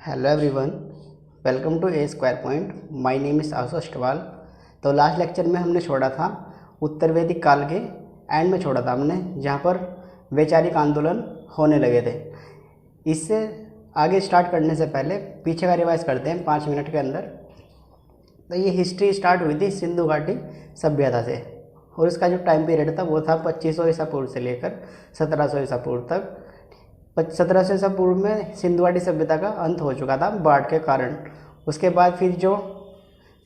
Hello everyone, welcome to A square point. My name is Ashutosh Ashtwal. तो last lecture में हमने छोड़ा था उत्तर वैदिक काल के एंड में छोड़ा था हमने, जहाँ पर वैचारिक आंदोलन होने लगे थे। इससे आगे स्टार्ट करने से पहले पीछे का रिवाइज करते हैं 5 मिनट के अंदर। तो ये हिस्ट्री स्टार्ट हुई थी सिंधु घाटी सभ्यता से, और इसका जो टाइम पीरियड था वो था 2500 ईसा पूर्व से लेकर 1700 ईसा पूर्व तक। 1700 ईसा पूर्व में सिंधु घाटी सभ्यता का अंत हो चुका था बाढ़ के कारण। उसके बाद फिर जो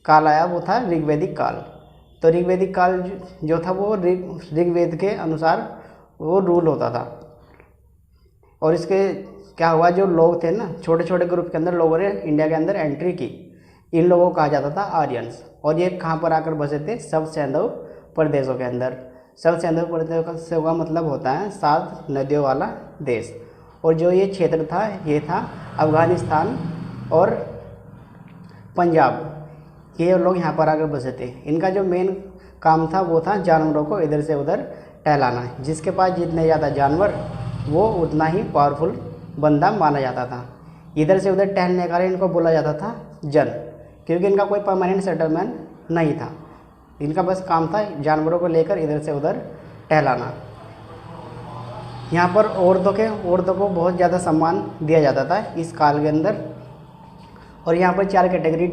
काल आया वो था ऋग्वैदिक काल। तो ऋग्वैदिक काल जो था वो ऋग्वेद के अनुसार वो रूल होता था। और इसके क्या हुआ, जो लोग थे ना, छोटे छोटे ग्रुप के अंदर लोगों ने इंडिया के अंदर एंट्री की। इन लोगों को कहा जाता था आर्यंस। और ये कहाँ पर आकर बसे थे? सब सैंधव प्रदेशों के अंदर। सब सैंधव प्रदेशों का मतलब होता है 7 नदियों वाला देश। और जो ये क्षेत्र था ये था अफगानिस्तान और पंजाब। ये लोग यहाँ पर आकर बसे थे। इनका जो मेन काम था वो था जानवरों को इधर से उधर टहलाना। जिसके पास जितने ज़्यादा जानवर वो उतना ही पावरफुल बंदा माना जाता था। इधर से उधर टहलने के कारण इनको बोला जाता था जन, क्योंकि इनका कोई परमानेंट सेटलमेंट नहीं था। इनका बस काम था जानवरों को लेकर इधर से उधर टहलाना। यहाँ पर औरतों को बहुत ज़्यादा सम्मान दिया जाता था इस काल के अंदर। और यहाँ पर 4 कैटेगरी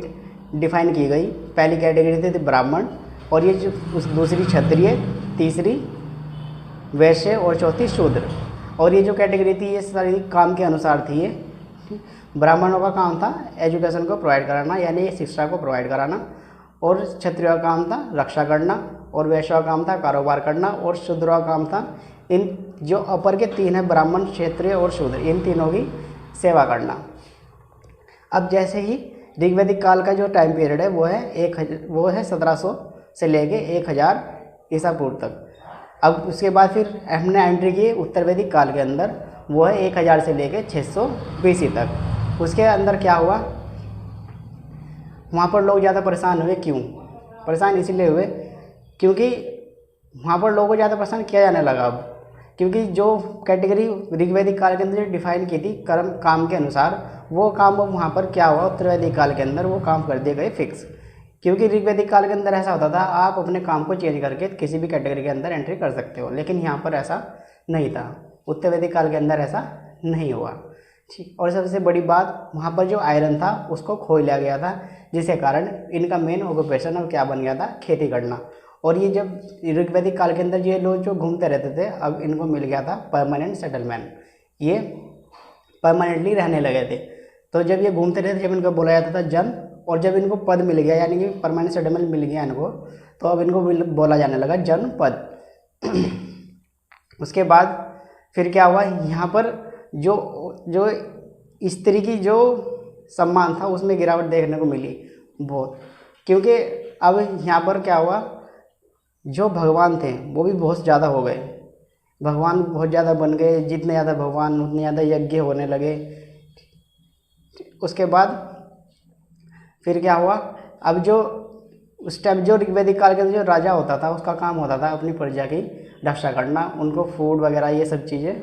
डिफाइन की गई। पहली कैटेगरी थी ब्राह्मण, और ये जो दूसरी क्षत्रिय, तीसरी वैश्य और चौथी शूद्र। और ये जो कैटेगरी थी ये सारी काम के अनुसार थी। ये ब्राह्मणों का काम था एजुकेशन को प्रोवाइड कराना, यानी शिक्षा को प्रोवाइड कराना। और क्षत्रियों का काम था रक्षा करना, और वैश्यों का काम था कारोबार करना, और शूद्रों का काम था इन जो अपर के 3 है, ब्राह्मण, क्षत्रिय और शूद्र, इन तीनों की सेवा करना। अब जैसे ही ऋग्वैदिक काल का जो टाइम पीरियड है वो है 1700 से लेके 1000 ईसा पूर्व तक। अब उसके बाद फिर हमने एंट्री की उत्तर वैदिक काल के अंदर, वो है 1000 से लेके 600 BC तक। उसके अंदर क्या हुआ, वहाँ पर लोग ज़्यादा परेशान हुए। क्यों परेशान? इसीलिए हुए क्योंकि वहाँ पर लोगों को ज़्यादा परेशान किया जाने लगा। अब क्योंकि जो कैटेगरी ऋग्वैदिक काल के अंदर डिफाइन की थी काम के अनुसार, वो काम अब वहाँ पर क्या हुआ, उत्तर वैदिक काल के अंदर वो काम कर दिए गए फिक्स। क्योंकि ऋग्वैदिक काल के अंदर ऐसा होता था आप अपने काम को चेंज करके किसी भी कैटेगरी के अंदर एंट्री कर सकते हो, लेकिन यहाँ पर ऐसा नहीं था। उत्तर वैदिक काल के अंदर ऐसा नहीं हुआ। ठीक। और सबसे बड़ी बात, वहाँ पर जो आयरन था उसको खो लिया गया था, जिसके कारण इनका मेन ऑक्यूपेशन अब क्या बन गया था, खेती करना। और ये जब ऋग्वैदिक काल के अंदर ये लोग जो घूमते रहते थे, अब इनको मिल गया था परमानेंट सेटलमेंट। ये परमानेंटली रहने लगे थे। तो जब ये घूमते रहते, जब इनको बोला जाता था जन, और जब इनको पद मिल गया, यानी कि परमानेंट सेटलमेंट मिल गया इनको, तो अब इनको बोला जाने लगा जन पद। उसके बाद फिर क्या हुआ, यहाँ पर जो स्त्री की जो सम्मान था उसमें गिरावट देखने को मिली बहुत। क्योंकि अब यहाँ पर क्या हुआ, जो भगवान थे वो भी बहुत ज़्यादा हो गए। भगवान बहुत ज़्यादा बन गए। जितने ज़्यादा भगवान उतने ज़्यादा यज्ञ होने लगे। उसके बाद फिर क्या हुआ, अब जो उस टाइम जो ऋग्वैदिक काल के अंदर जो राजा होता था उसका काम होता था अपनी प्रजा की रक्षा करना, उनको फूड वगैरह ये सब चीज़ें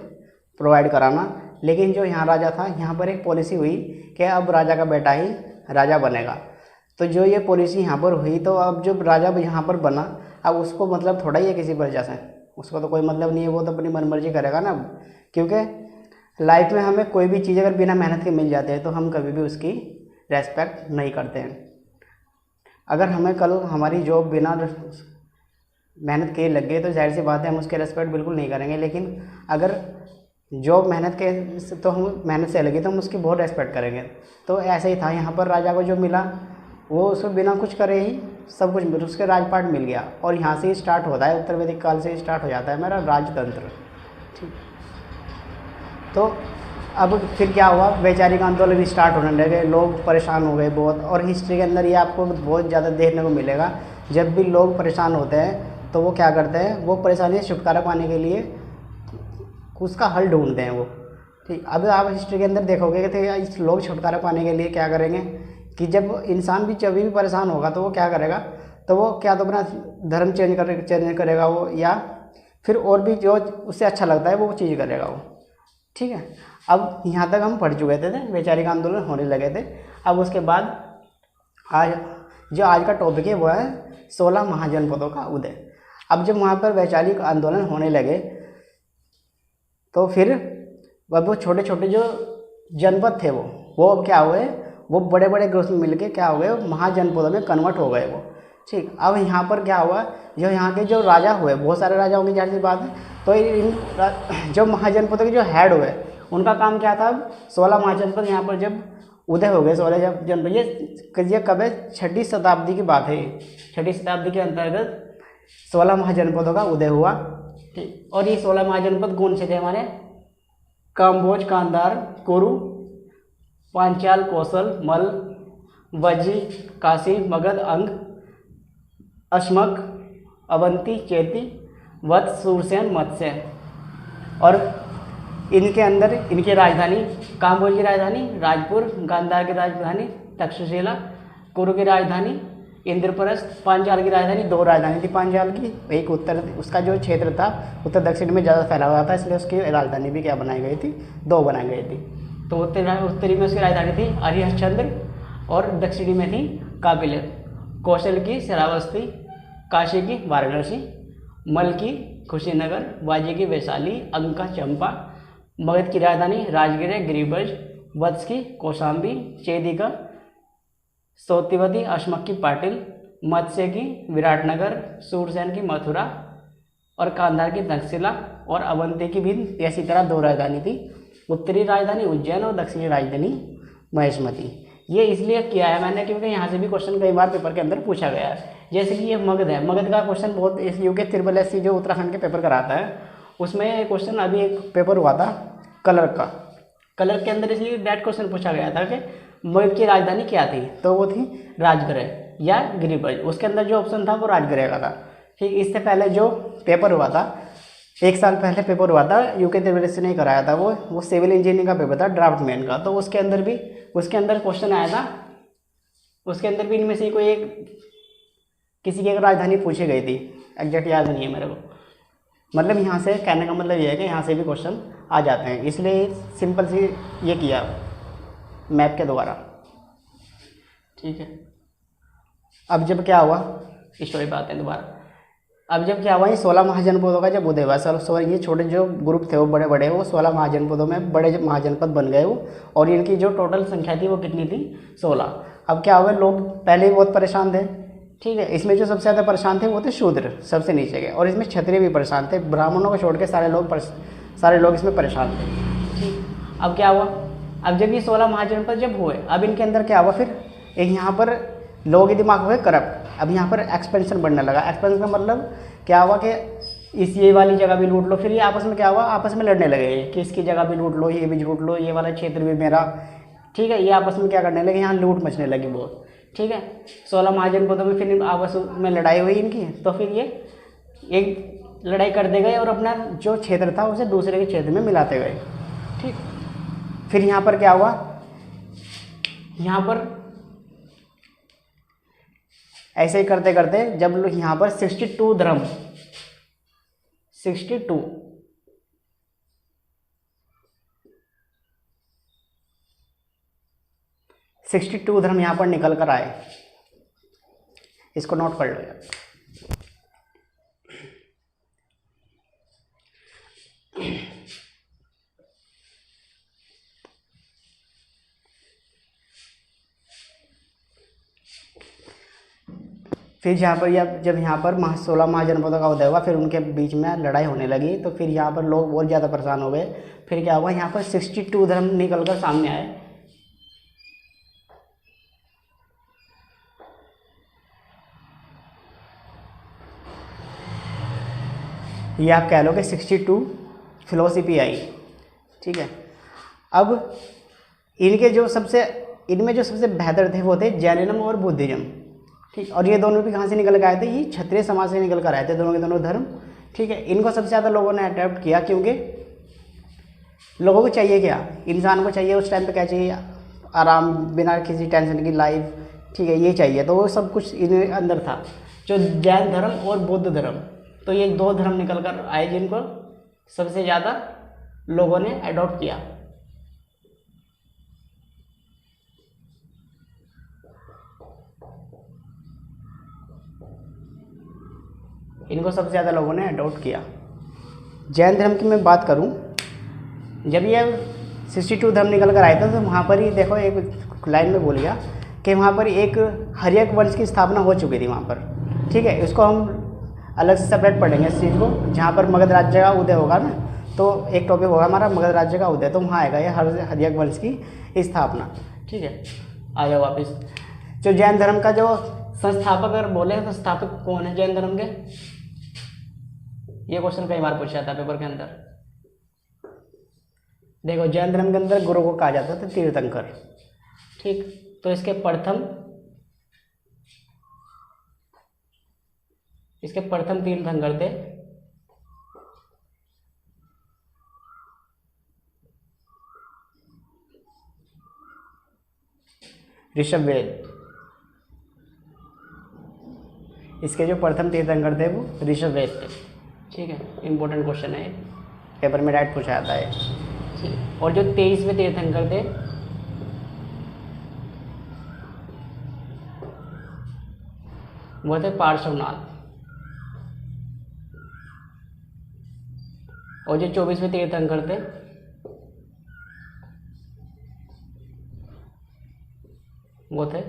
प्रोवाइड कराना। लेकिन जो यहाँ राजा था, यहाँ पर एक पॉलिसी हुई कि अब राजा का बेटा ही राजा बनेगा। तो जो ये पॉलिसी यहाँ पर हुई, तो अब जो राजा यहाँ पर बना, अब उसको मतलब थोड़ा ही है किसी प्रजा से, उसको तो कोई मतलब नहीं है, वो तो अपनी मनमर्जी करेगा ना। क्योंकि लाइफ में हमें कोई भी चीज़ अगर बिना मेहनत के मिल जाती है तो हम कभी भी उसकी रेस्पेक्ट नहीं करते हैं। अगर हमें कल हमारी जॉब बिना मेहनत के लग गई तो जाहिर सी बात है हम उसके रेस्पेक्ट बिल्कुल नहीं करेंगे। लेकिन अगर जॉब मेहनत के तो हम मेहनत से लगी तो हम उसकी बहुत रेस्पेक्ट करेंगे। तो ऐसे ही था, यहाँ पर राजा को जो मिला वो उसको बिना कुछ करे ही सब कुछ उसके राजपाट मिल गया। और यहाँ से ही स्टार्ट होता है, उत्तर वैदिक काल से ही स्टार्ट हो जाता है मेरा राजतंत्र। ठीक। तो अब फिर क्या हुआ, वैचारिक आंदोलन भी स्टार्ट होने लगे, लोग परेशान हो गए बहुत। और हिस्ट्री के अंदर ये आपको बहुत ज़्यादा देखने को मिलेगा, जब भी लोग परेशान होते हैं तो वो क्या करते हैं, वो परेशानी से छुटकारा पाने के लिए उसका हल ढूंढते हैं वो। ठीक। अब आप हिस्ट्री के अंदर देखोगे कि इस लोग छुटकारा पाने के लिए क्या करेंगे, कि जब इंसान भी जब भी परेशान होगा तो वो क्या करेगा, तो वो क्या तो अपना धर्म चेंज करेगा वो, या फिर और भी जो उससे अच्छा लगता है वो चीज़ करेगा वो। ठीक है। अब यहाँ तक हम पढ़ चुके थे वैचारिक आंदोलन होने लगे थे। अब उसके बाद आज का टॉपिक है वो है 16 महाजनपदों का उदय। अब जब वहाँ पर वैचारिक आंदोलन होने लगे तो फिर वो छोटे छोटे जो जनपद थे वो अब क्या हुए, वो बड़े बड़े ग्रुप में मिलके क्या हो गए, महाजनपदों में कन्वर्ट हो गए वो। ठीक, अब यहाँ पर क्या हुआ, जो यहाँ के जो राजा हुए, बहुत सारे राजा होंगे जाहिर सी बात है, तो इन जो महाजनपदों के जो हेड हुए उनका काम क्या था, अब 16 महाजनपद यहाँ पर जब उदय हो गए, 16 जनपद, ये कब है, 6वीं शताब्दी की बात है। 6वीं शताब्दी के अंतर्गत 16 महाजनपदों का उदय हुआ। ठीक, और ये 16 महाजनपद कौन से थे हमारे, काम्बोज, गांधार, कुरु, पांचाल, कौशल, मल, वज्जी, काशी, मगध, अंग, अश्मक, अवंती, चेती, वत्स, सूरसेन, मत्स्य। और इनके अंदर इनकी राजधानी, काम्बोज की राजधानी राजपुर, गांधार की राजधानी तक्षशिला, कुरु की राजधानी इंद्रप्रस्थ, पांचाल की राजधानी, 2 राजधानी थी पांचाल की, एक उत्तर, उसका जो क्षेत्र था उत्तर दक्षिण में ज़्यादा फैला हुआ था, इसलिए उसकी राजधानी भी क्या बनाई गई थी, 2 बनाई गई थी। तो उत्तरी में उसकी राजधानी थी हरिश्चंद्र और दक्षिणी में थी कापिल, कौशल की श्रावस्ती, काशी की वाराणसी, मल की कुशीनगर, वाजी की वैशाली, अंग का चंपा, मगध की राजधानी राजगिर गिरिब्रज, वत्स की कौशाम्बी, चेदी का सौतिवती, अश्मक की पाटिल, मत्स्य की विराटनगर, सूरसेन की मथुरा और गांधार की तक्षशिला और अवंती की भी इसी तरह 2 राजधानी थी, उत्तरी राजधानी उज्जैन और दक्षिणी राजधानी महेशमती। ये इसलिए किया है मैंने क्योंकि यहाँ से भी क्वेश्चन कई बार पेपर के अंदर पूछा गया है। जैसे कि ये मगध है, मगध का क्वेश्चन बहुत, इस यूके SSC जो उत्तराखंड के पेपर कराता है उसमें क्वेश्चन अभी एक पेपर हुआ था कलर के अंदर, इसलिए डायरेक्ट क्वेश्चन पूछा गया था कि मगध की राजधानी क्या थी, तो वो थी राजगृह या गिरिब्रज। उसके अंदर जो ऑप्शन था वो राजगृह का था। ठीक, इससे पहले जो पेपर हुआ था, 1 साल पहले पेपर हुआ था, यूके SSC ने कराया था, वो सिविल इंजीनियरिंग का पेपर था, ड्राफ्टमैन का। तो उसके अंदर क्वेश्चन आया था, उसके अंदर भी इनमें से कोई किसी की एक राजधानी पूछी गई थी, एग्जैक्ट याद नहीं है मेरे को। मतलब यहाँ से कहने का मतलब ये है कि यहाँ से भी क्वेश्चन आ जाते हैं, इसलिए सिंपल सी ये किया मैप के द्वारा। ठीक है, अब जब क्या हुआ, स्टोरी पे आते हैं दोबारा। अब जब क्या हुआ, ये 16 महाजनपदों का जब उदय हुआ, ये छोटे जो ग्रुप थे वो बड़े बड़े, वो 16 महाजनपदों में बड़े महाजनपद बन गए वो, और इनकी जो टोटल संख्या थी वो कितनी थी, 16। अब क्या हुआ, लोग पहले ही बहुत परेशान थे। ठीक है, इसमें जो सबसे ज़्यादा परेशान थे वो थे शूद्र, सबसे नीचे के, और इसमें क्षत्रिय भी परेशान थे, ब्राह्मणों को छोड़ के सारे लोग इसमें परेशान थे। ठीक, अब क्या हुआ, अब जब ये 16 महाजनपद जब हुए, अब इनके अंदर क्या हुआ, फिर एक यहाँ पर लोगों के दिमाग हुए करप्ट। अब यहाँ पर एक्सपेंशन बढ़ने लगा। एक्सपेंशन का मतलब क्या हुआ कि ये वाली जगह भी लूट लो, फिर ये आपस में क्या हुआ, आपस में लड़ने लगे कि इसकी जगह भी लूट लो, ये भी लूट लो, ये वाला क्षेत्र भी मेरा। ठीक है, ये आपस में क्या करने लगे, यहाँ लूट मचने लगी बहुत। ठीक है, 16 महाजनपदों में फिर आपस में लड़ाई हुई इनकी, तो फिर ये एक लड़ाई करते गए और अपना जो क्षेत्र था उसे दूसरे के क्षेत्र में मिलाते गए। ठीक, फिर यहाँ पर क्या हुआ, यहाँ पर ऐसे ही करते करते जब लोग यहाँ पर 62 धर्म 62 धर्म यहाँ पर निकल कर आए, इसको नोट कर लो यार। फिर जहाँ पर जब यहाँ पर 16 महाजनपदों का उदय हुआ, फिर उनके बीच में लड़ाई होने लगी, तो फिर यहाँ पर लोग बहुत ज़्यादा परेशान हो गए। फिर क्या हुआ, यहाँ पर 62 धर्म निकल कर सामने आए। ये आप कह लो कि 62 फिलोसफी आई। ठीक है, अब इनमें जो सबसे बेहतर थे वो थे जैनिज्म और बुद्धिज्म। ठीक, और ये दोनों भी कहाँ से निकल कर आए थे, ये क्षत्रिय समाज से निकल कर आए थे, दोनों के दोनों धर्म। ठीक है, इनको सबसे ज़्यादा लोगों ने अडॉप्ट किया, क्योंकि लोगों को चाहिए क्या, इंसान को चाहिए उस टाइम पे क्या चाहिए, आराम, बिना किसी टेंशन की लाइफ। ठीक है, ये चाहिए, तो वो सब कुछ इनके अंदर था, जो जैन धर्म और बौद्ध धर्म। तो ये 2 धर्म निकल कर आए जिनको सबसे ज़्यादा लोगों ने अडॉप्ट किया। इनको सबसे ज़्यादा लोगों ने अडॉप्ट किया। जैन धर्म की मैं बात करूं, जब ये 62 धर्म निकल कर आए थे तो वहाँ पर ही देखो एक लाइन में बोल गया कि वहाँ पर एक हर्यक वंश की स्थापना हो चुकी थी वहाँ पर। ठीक है, इसको हम अलग से सेपरेट पढ़ेंगे इस चीज़ को, जहाँ पर मगध राज्य का उदय होगा ना, तो एक टॉपिक होगा हमारा मगध राज्य का उदय, तो वहाँ आएगा ये हर्यक वंश की स्थापना। ठीक है, आ जाओ वापस। जो जैन धर्म का जो संस्थापक अगर बोले तो संस्थापक कौन है जैन धर्म के? ये क्वेश्चन कई बार पूछा जाता है पेपर के अंदर। देखो जैन धर्म के अंदर गुरु को कहा जाता था तीर्थंकर। ठीक, तो इसके प्रथम तीर्थंकर थे ऋषभवेद। इसके जो प्रथम तीर्थंकर थे वो ऋषभवेद थे। ठीक है, इंपॉर्टेंट क्वेश्चन है, पेपर में डायरेक्ट पूछा जाता है। ठीक, और जो 23वें तीर्थंकर थे वो थे पार्श्वनाथ। और जो 24वें तीर्थंकर थे वो थे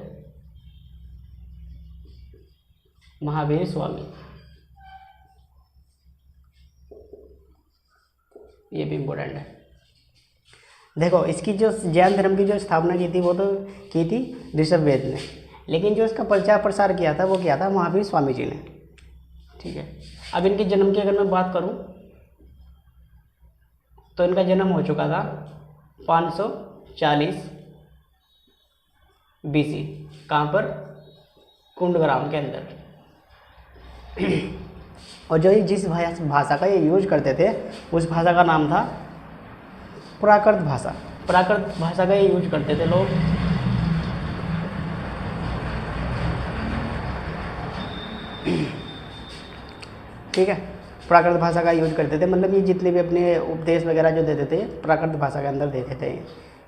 महावीर स्वामी। ये भी इम्पोर्टेंट है। देखो इसकी जो जैन धर्म की जो स्थापना की थी वो तो की थी ऋषभवेद ने, लेकिन जो इसका प्रचार प्रसार किया था वो किया था महावीर स्वामी जी ने। ठीक है, अब इनके जन्म की अगर मैं बात करूं तो इनका जन्म हो चुका था 540 BC। कहाँ पर? कुंडग्राम के अंदर। और जो जिस भाषा का ये यूज करते थे उस भाषा का नाम था प्राकृत भाषा। प्राकृत भाषा का ये यूज करते थे लोग। ठीक है, प्राकृत भाषा का यूज करते थे, मतलब ये जितने भी अपने उपदेश वगैरह जो देते थे प्राकृत भाषा के अंदर देते थे।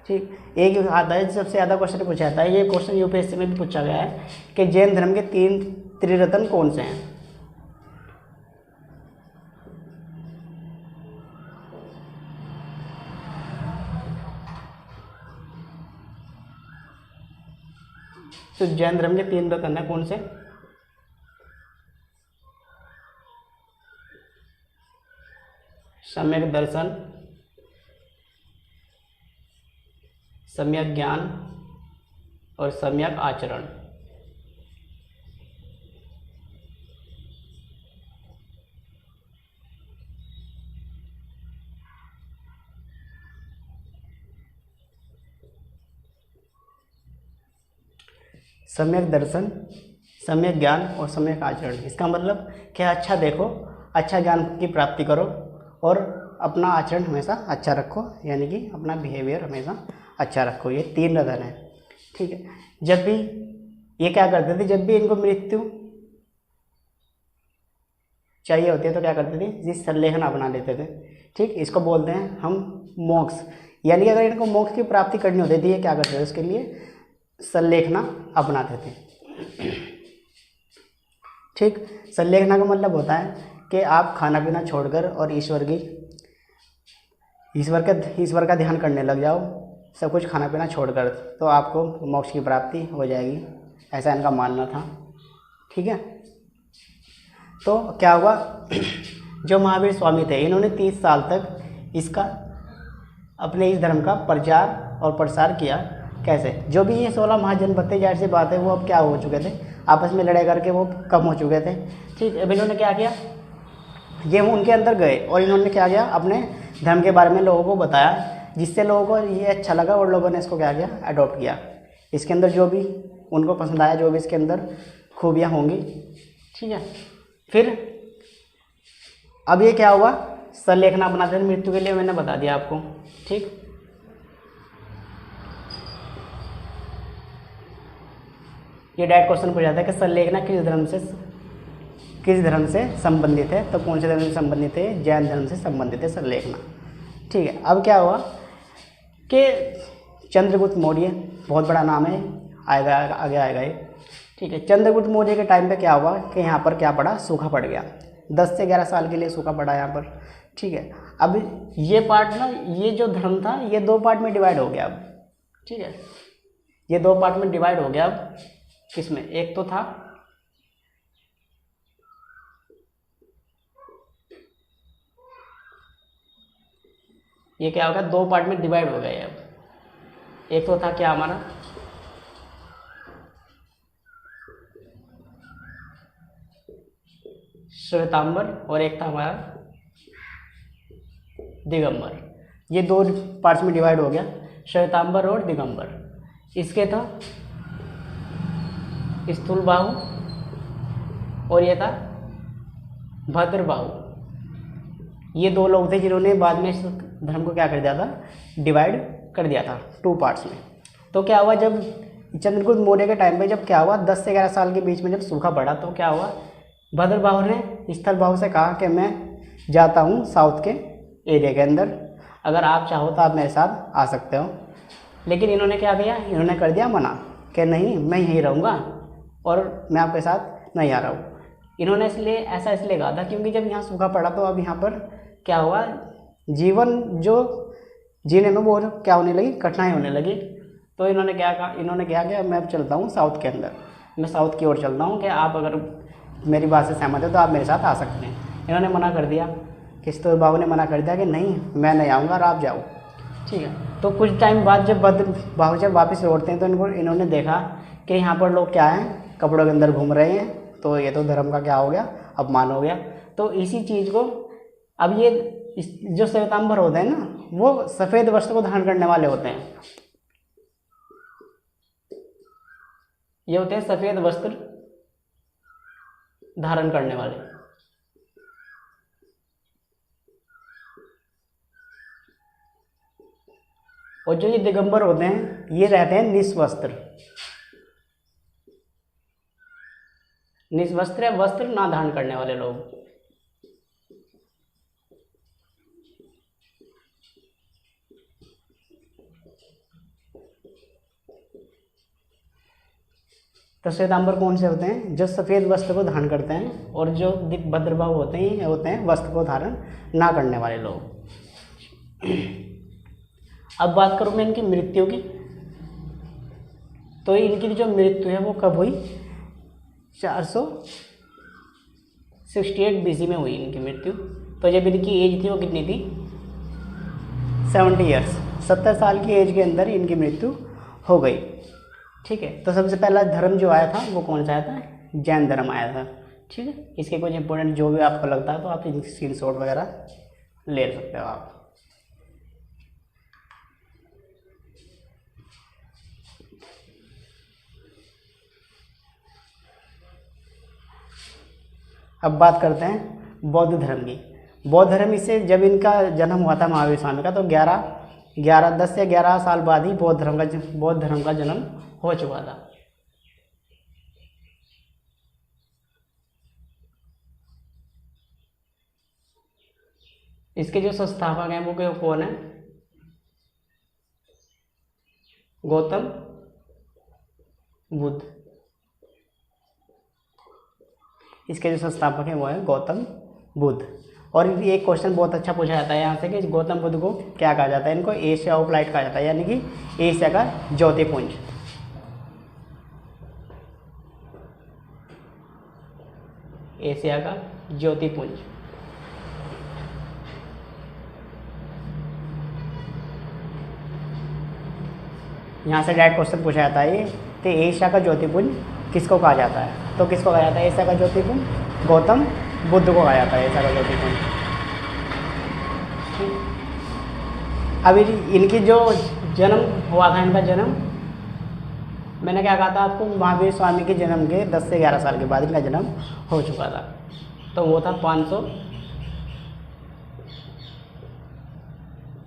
ठीक, एक आता है सबसे ज़्यादा क्वेश्चन पूछा जाता है, ये क्वेश्चन यूपीएससी में भी पूछा गया है कि जैन धर्म के 3 त्रिरत्न कौन से हैं? तो जैन धर्म के 3 रत्न है कौन से? सम्यक दर्शन, सम्यक ज्ञान और सम्यक आचरण। सम्यक दर्शन, सम्यक ज्ञान और सम्यक आचरण। इसका मतलब क्या? अच्छा देखो, अच्छा ज्ञान की प्राप्ति करो और अपना आचरण हमेशा अच्छा रखो, यानी कि अपना बिहेवियर हमेशा अच्छा रखो। ये 3 रत्न है। ठीक है, जब भी ये क्या करते थे, जब भी इनको मृत्यु चाहिए होती है तो क्या करते थे, जिस संलेखन अपना लेते थे। ठीक, इसको बोलते हैं हम मोक्ष, यानी कि अगर इनको मोक्ष की प्राप्ति करनी होती थी ये क्या करते थे, उसके लिए संलेखना अपनाते थे। ठीक, संलेखना का मतलब होता है कि आप खाना पीना छोड़कर और ईश्वर का ध्यान करने लग जाओ, सब कुछ खाना पीना छोड़कर, तो आपको मोक्ष की प्राप्ति हो जाएगी, ऐसा इनका मानना था। ठीक है, तो क्या हुआ, जो महावीर स्वामी थे इन्होंने 30 साल तक इसका अपने इस धर्म का प्रचार और प्रसार किया। कैसे? जो भी ये 16 महाजनपद थे, जाहिर सी बात है वो अब क्या हो चुके थे, आपस में लड़ाई करके वो कम हो चुके थे। ठीक, अब इन्होंने क्या किया, ये उनके अंदर गए और इन्होंने क्या किया, अपने धर्म के बारे में लोगों को बताया, जिससे लोगों को ये अच्छा लगा और लोगों ने इसको क्या किया, अडॉप्ट किया। इसके अंदर जो भी उनको पसंद आया, जो भी इसके अंदर खूबियाँ होंगी। ठीक है, फिर अब ये क्या हुआ, संलेखना अपनाते थे मृत्यु के लिए, मैंने बता दिया आपको। ठीक, ये डायरेक्ट क्वेश्चन पूछा जाता है कि संलेखना किस धर्म से संबंधित है, तो कौन से धर्म से संबंधित है? जैन धर्म से संबंधित है संलेखना। ठीक है, अब क्या हुआ कि चंद्रगुप्त मौर्य, बहुत बड़ा नाम है, आगे आएगा ये। ठीक है, चंद्रगुप्त मौर्य के टाइम पे क्या हुआ कि यहाँ पर क्या पड़ा, सूखा पड़ गया। 10 से 11 साल के लिए सूखा पड़ा यहाँ पर। ठीक है, अब ये पार्ट ना, ये जो धर्म था ये 2 पार्ट में डिवाइड हो गया अब। ठीक है, ये 2 पार्ट में डिवाइड हो गया अब। किसमें? एक तो था ये क्या होगा, 2 पार्ट में डिवाइड हो गया अब। एक तो था क्या हमारा श्वेतांबर और एक था हमारा दिगंबर। ये 2 पार्ट्स में डिवाइड हो गया, श्वेतांबर और दिगंबर। इसके था स्थूल बाहु और ये था भद्र बाहु। ये 2 लोग थे जिन्होंने बाद में इस धर्म को क्या कर दिया था, डिवाइड कर दिया था 2 पार्ट्स में। तो क्या हुआ, जब चंद्रगुप्त मौर्य के टाइम पे जब क्या हुआ, 10 से 11 साल के बीच में जब सूखा पड़ा तो क्या हुआ, भद्र बाहु ने स्थल बाहु से कहा कि मैं जाता हूँ साउथ के एरिया के अंदर, अगर आप चाहो तो आप मेरे साथ आ सकते हो। लेकिन इन्होंने क्या किया, इन्होंने कर दिया मना कि नहीं, मैं यहीं रहूँगा और मैं आपके साथ नहीं आ रहा हूँ। इन्होंने ऐसा इसलिए कहा था क्योंकि जब यहाँ सूखा पड़ा तो अब यहाँ पर क्या हुआ, जीवन जो जीने में वो क्या होने लगी, कठिनाई होने लगी। तो इन्होंने क्या कहा, इन्होंने क्या किया, मैं अब चलता हूँ साउथ के अंदर, मैं साउथ की ओर चलता हूँ कि आप अगर मेरी बात से सहमत है तो आप मेरे साथ आ सकते हैं। इन्होंने मना कर दिया, स्थूल बाहु ने मना कर दिया कि नहीं, मैं नहीं आऊँगा और आप जाओ। ठीक है, तो कुछ टाइम बाद जब भद्र बाहु जब वापस लौटते हैं तो इन्होंने देखा कि यहाँ पर लोग क्या हैं, कपड़ों के अंदर घूम रहे हैं, तो ये तो धर्म का क्या हो गया, अपमान हो गया। तो इसी चीज़ को अब ये जो श्वेतांबर होते हैं ना, वो सफ़ेद वस्त्र को धारण करने वाले होते हैं। ये होते हैं सफ़ेद वस्त्र धारण करने वाले। और जो ये दिगंबर होते हैं ये रहते हैं निस्वस्त्र। निस्वस्त्र है वस्त्र ना धारण करने वाले लोग। तो श्वेतांबर कौन से होते हैं, जो सफ़ेद वस्त्र को धारण करते हैं, और जो भद्र बाहु होते हैं ये होते हैं वस्त्र को धारण ना करने वाले लोग। अब बात करूँ मैं इनकी मृत्यु की, तो इनकी जो मृत्यु है वो कब हुई, 468 BC में हुई इनकी मृत्यु। तो जब इनकी एज थी वो कितनी थी, 70 ईयर्स, 70 साल की एज के अंदर इनकी मृत्यु हो गई। ठीक है, तो सबसे पहला धर्म जो आया था वो कौन सा आया था, जैन धर्म आया था। ठीक है, इसके कुछ इंपॉर्टेंट जो भी आपको लगता है तो आप इनकी स्क्रीनशॉट वगैरह ले सकते हो आप। अब बात करते हैं बौद्ध धर्म की। बौद्ध धर्म इससे जब इनका जन्म हुआ था महावीर स्वामी का, तो 10 से 11 साल बाद ही बौद्ध धर्म का जन्म हो चुका था। इसके जो संस्थापक हैं वो कौन है, गौतम बुद्ध। इसके जो संस्थापक हैं वो है गौतम बुद्ध। और ये एक क्वेश्चन बहुत अच्छा पूछा जाता है यहाँ से कि गौतम बुद्ध को क्या कहा जाता है, इनको एशिया ऑफ लाइट कहा जाता है, यानी कि एशिया का ज्योतिपुंज। एशिया का ज्योतिपुंज। यहाँ से डायरेक्ट क्वेश्चन पूछा जाता है कि एशिया का ज्योतिपुंज किसको कहा जाता है, तो किसको कहा जाता है एशिया का ज्योतिपुंज, गौतम बुद्ध को कहा जाता है एशिया का ज्योतिपुंज। अभी इनकी जो जन्म हुआ था, इनका जन्म मैंने क्या कहा था आपको, महावीर स्वामी के जन्म के 10 से 11 साल के बाद इनका जन्म हो चुका था। तो वो था 500,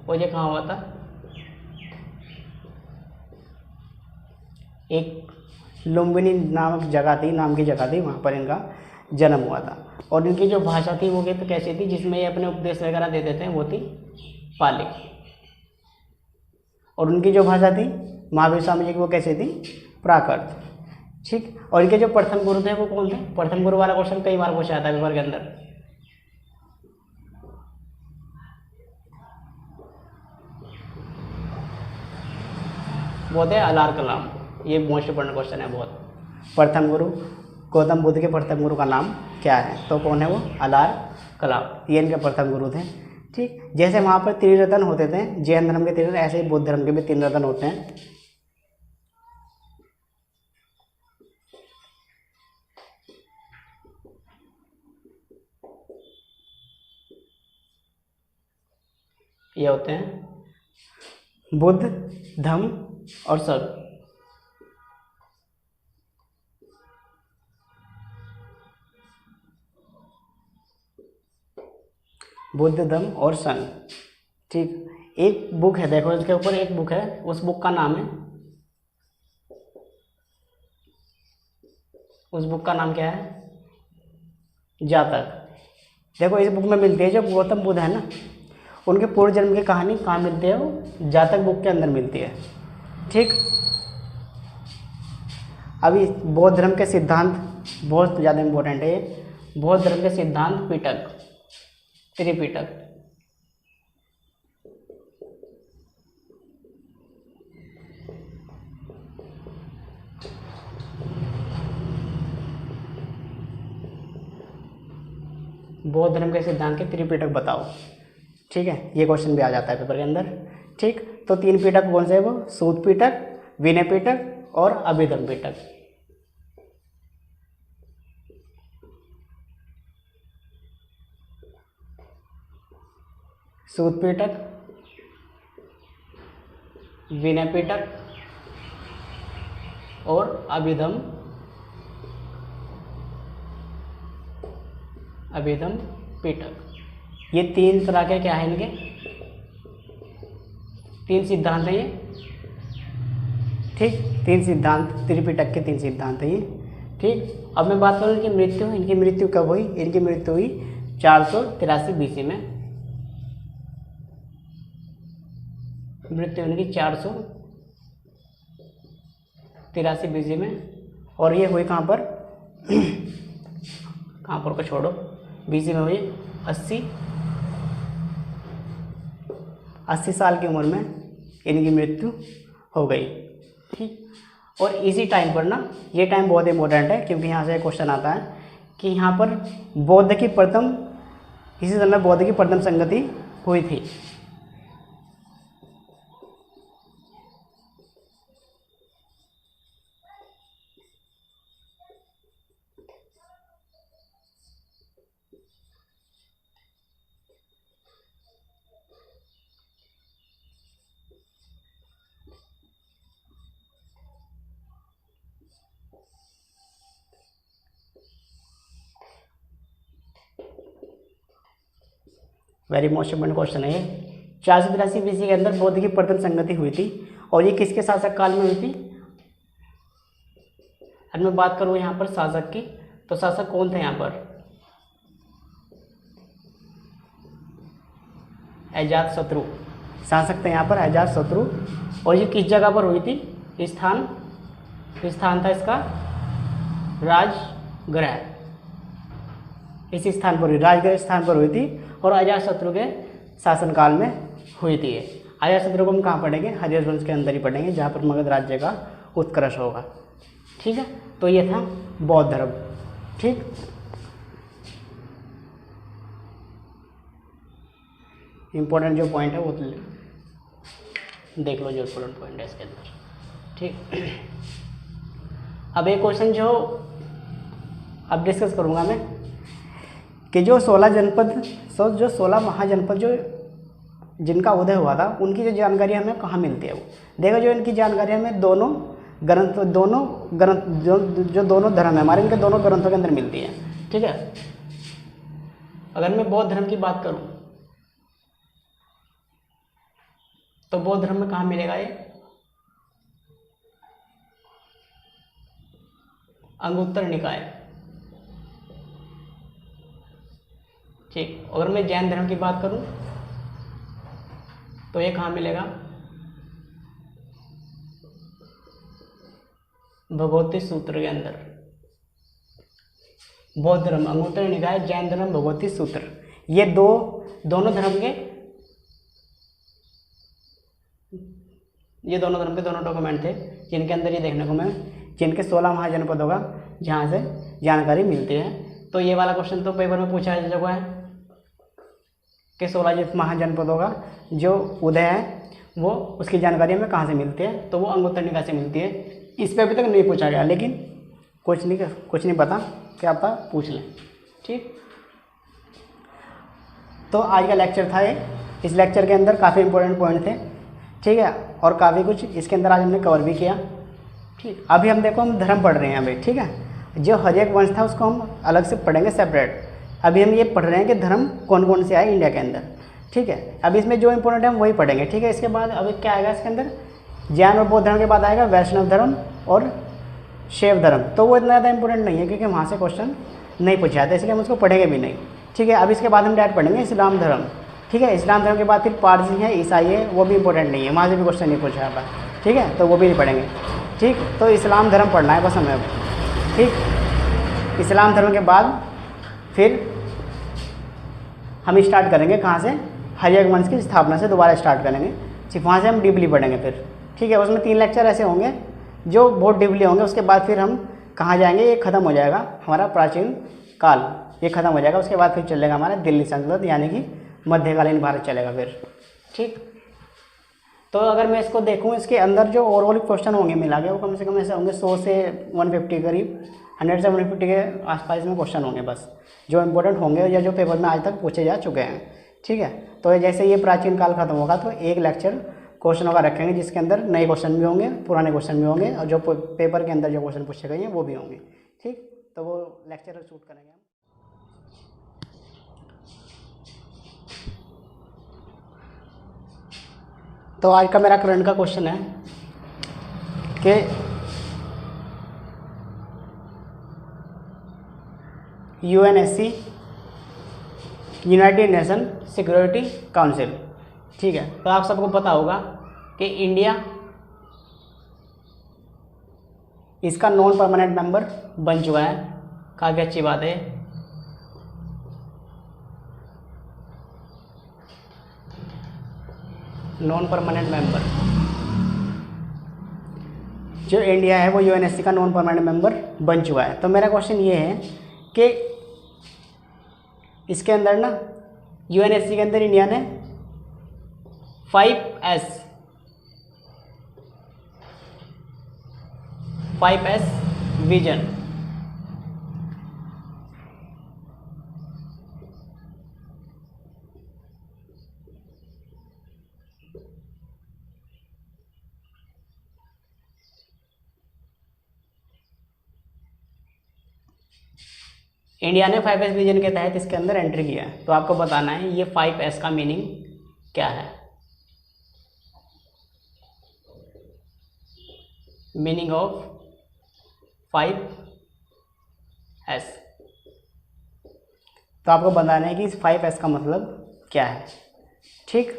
और ये कहाँ हुआ था, एक लुम्बिनी नाम की जगह थी, वहाँ पर इनका जन्म हुआ था। और इनकी जो भाषा थी वो तो कैसी थी, जिसमें ये अपने उपदेश वगैरह देते थे, वो थी पाली। और उनकी जो भाषा थी महावीर स्वामी जी की वो कैसी थी, प्राकृत। ठीक, और इनके जो प्रथम गुरु थे वो कौन थे, प्रथम गुरु वाला क्वेश्चन कई बार पूछा जाता है पेपर के अंदर, वो थे अलार कलाम। ये मोस्ट इंपॉर्टेंट क्वेश्चन है बहुत। प्रथम गुरु गौतम बुद्ध के प्रथम गुरु का नाम क्या है? तो कौन है वो? अलार कलाम। ये इनके प्रथम गुरु थे। ठीक, जैसे वहाँ पर त्रिरत्न होते थे जैन धर्म के त्रिरत्न, ऐसे ही बुद्ध धर्म के भी तीन रत्न होते हैं। ये होते हैं बुद्ध, धम्म और संघ। बुद्ध, धम्म और संघ। ठीक, एक बुक है, देखो इसके ऊपर एक बुक है, उस बुक का नाम है, उस बुक का नाम क्या है? जातक। देखो इस बुक में मिलती है, जो गौतम बुद्ध है ना, उनके पूर्व जन्म की कहानी कहाँ मिलती है? वो जातक बुक के अंदर मिलती है। ठीक, अभी बौद्ध धर्म के सिद्धांत बहुत ज़्यादा इम्पोर्टेंट है। ये बौद्ध धर्म के सिद्धांत पिटक, त्रिपिटक। बौद्ध धर्म के सिद्धांत के त्रिपिटक बताओ। ठीक है, ये क्वेश्चन भी आ जाता है पेपर के अंदर। ठीक, तो तीन पिटक कौन से है? वो सूत पिटक, विनय पिटक और अभिधम्म पिटक। सूत पिटक, विनय पिटक और अभिधम्म पिटक। ये तीन तरह के क्या है? इनके तीन सिद्धांत हैं ये। ठीक, तीन सिद्धांत, त्रिपिटक के तीन सिद्धांत हैं ये। ठीक, अब मैं बात करूँ इनकी मृत्यु। इनकी मृत्यु कब हुई? इनकी मृत्यु हुई 483 BC में। मृत्यु इनकी 483 BC में। और ये हुई कहाँ पर? कहाँ पर को छोड़ो, BC में हुई 80 साल की उम्र में इनकी मृत्यु हो गई। ठीक, और इसी टाइम पर ना, ये टाइम बहुत इंपॉर्टेंट है, क्योंकि यहाँ से क्वेश्चन आता है कि यहाँ पर बौद्ध की प्रथम, इसी समय बौद्ध की प्रथम संगति हुई थी। वेरी मोस्ट इंपोर्टेंट क्वेश्चन है ये। 483 BC के अंदर बौद्ध की प्रथम संगति हुई थी, और ये किसके शासक काल में हुई थी? अगर मैं बात करूँ यहाँ पर शासक की, तो शासक कौन थे यहाँ पर? अजातशत्रु शासक थे यहाँ पर, अजातशत्रु। और ये किस जगह पर हुई थी? स्थान था इसका राजगृह। इस स्थान पर, राजगृह स्थान पर हुई थी, और अजातशत्रु के शासनकाल में हुई थी। अजातशत्रु को हम कहाँ पढ़ेंगे? हरिहर वंश के अंदर ही पढ़ेंगे, जहाँ पर मगध राज्य का उत्कर्ष होगा। ठीक है, तो ये था बौद्ध धर्म। ठीक, इम्पोर्टेंट जो पॉइंट है वो देख लो, जो इम्पोर्टेंट पॉइंट है इसके अंदर। ठीक, अब एक क्वेश्चन जो अब डिस्कस करूँगा मैं, कि जो 16 महाजनपद जो जिनका उदय हुआ था, उनकी जो जानकारी हमें कहाँ मिलती है? वो देखो, जो इनकी जानकारी हमें दोनों ग्रंथ जो दोनों धर्म है हमारे, इनके दोनों ग्रंथों के अंदर मिलती है। ठीक है, अगर मैं बौद्ध धर्म की बात करूं, तो बौद्ध धर्म में कहाँ मिलेगा? ये अंगुत्तर निकाय। ठीक, अगर मैं जैन धर्म की बात करूं, तो ये कहाँ मिलेगा? भगवती सूत्र के अंदर। बौद्ध धर्म अंगुत्तर निकाय, जैन धर्म भगवती सूत्र। ये दोनों धर्म के ये दोनों धर्म के दोनों डॉक्यूमेंट थे जिनके अंदर ये देखने को मैं जिनके 16 महाजनपदों का जहाँ से जानकारी मिलती है। तो ये वाला क्वेश्चन तो पेपर में पूछा जा चुका है कि 16 महाजनपदों का जो उदय है वो उसकी जानकारी हमें कहाँ से मिलती है, तो वो अंगुत्तरनिका से मिलती है। इस पर अभी तक नहीं पूछा गया, लेकिन कुछ नहीं पता, क्या पता पूछ लें। ठीक, तो आज का लेक्चर था ये। इस लेक्चर के अंदर काफ़ी इंपॉर्टेंट पॉइंट थे, ठीक है, और काफ़ी कुछ इसके अंदर आज हमने कवर भी किया। ठीक, अभी हम देखो हम धर्म पढ़ रहे हैं अभी, ठीक है। जो हर्यक वंश था उसको हम अलग से पढ़ेंगे सेपरेट। अभी हम ये पढ़ रहे हैं कि धर्म कौन कौन से आए इंडिया के अंदर, ठीक है। अभी इसमें जो इंपॉर्टेंट है हम वही पढ़ेंगे, ठीक है। इसके बाद अभी क्या आएगा इसके अंदर, जैन और बौद्ध धर्म के बाद आएगा वैष्णव धर्म और शैव धर्म। तो वो इतना ज़्यादा इंपॉर्टेंट नहीं है क्योंकि वहाँ से क्वेश्चन नहीं पूछा जाता, इसलिए हम उसको पढ़ेंगे भी नहीं, ठीक है। अब इसके बाद हम डायरेक्ट पढ़ेंगे इस्लाम धर्म, ठीक है। इस्लाम धर्म के बाद फिर पारसी है, ईसाई है, वो भी इंपॉर्टेंट नहीं है, वहाँ से भी क्वेश्चन नहीं पूछा जाता, ठीक है, तो वो भी नहीं पढ़ेंगे। ठीक, तो इस्लाम धर्म पढ़ना है बस हमें, ठीक। इस्लाम धर्म के बाद फिर हम स्टार्ट करेंगे कहाँ से, हर्यक वंश की स्थापना से दोबारा स्टार्ट करेंगे, ठीक। वहाँ से हम डीपली पढ़ेंगे फिर, ठीक है। उसमें 3 लेक्चर ऐसे होंगे जो बहुत डीपली होंगे। उसके बाद फिर हम कहाँ जाएंगे, ये ख़त्म हो जाएगा हमारा प्राचीन काल, ये ख़त्म हो जाएगा। उसके बाद फिर चलेगा हमारा दिल्ली सल्तनत, यानी कि मध्यकालीन भारत चलेगा फिर, ठीक। तो अगर मैं इसको देखूँ, इसके अंदर जो ओवरऑल क्वेश्चन होंगे मिला के वो कम से कम ऐसे होंगे 100 से 150 करीब, 100 से 150 के आसपास में क्वेश्चन होंगे बस, जो इंपॉर्टेंट होंगे या जो पेपर में आज तक पूछे जा चुके हैं, ठीक है। तो जैसे ये प्राचीन काल खत्म होगा तो एक लेक्चर क्वेश्चनों का रखेंगे जिसके अंदर नए क्वेश्चन भी होंगे, पुराने क्वेश्चन भी होंगे, और जो पेपर के अंदर जो क्वेश्चन पूछे गए हैं वो भी होंगे, ठीक। तो वो लेक्चर शूट करेंगे हम। तो आज का मेरा करंट का क्वेश्चन है कि UNSC United nation security council, ठीक है। तो आप सबको पता होगा कि इंडिया इसका नॉन परमानेंट मेंबर बन चुका है, काफ़ी अच्छी बात है। नॉन परमानेंट मेंबर जो इंडिया है वो UNSC का नॉन परमानेंट मेंबर बन चुका है। तो मेरा क्वेश्चन ये है कि इसके अंदर ना UNSC के अंदर इंडिया ने 5S विजन इंडिया ने 5S विजन के तहत इसके अंदर एंट्री किया है। तो आपको बताना है ये 5S का मीनिंग क्या है। मीनिंग ऑफ 5S, तो आपको बताना है कि इस 5S का मतलब क्या है, ठीक।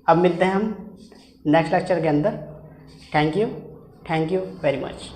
अब मिलते हैं हम नेक्स्ट लेक्चर के अंदर। Thank you very much.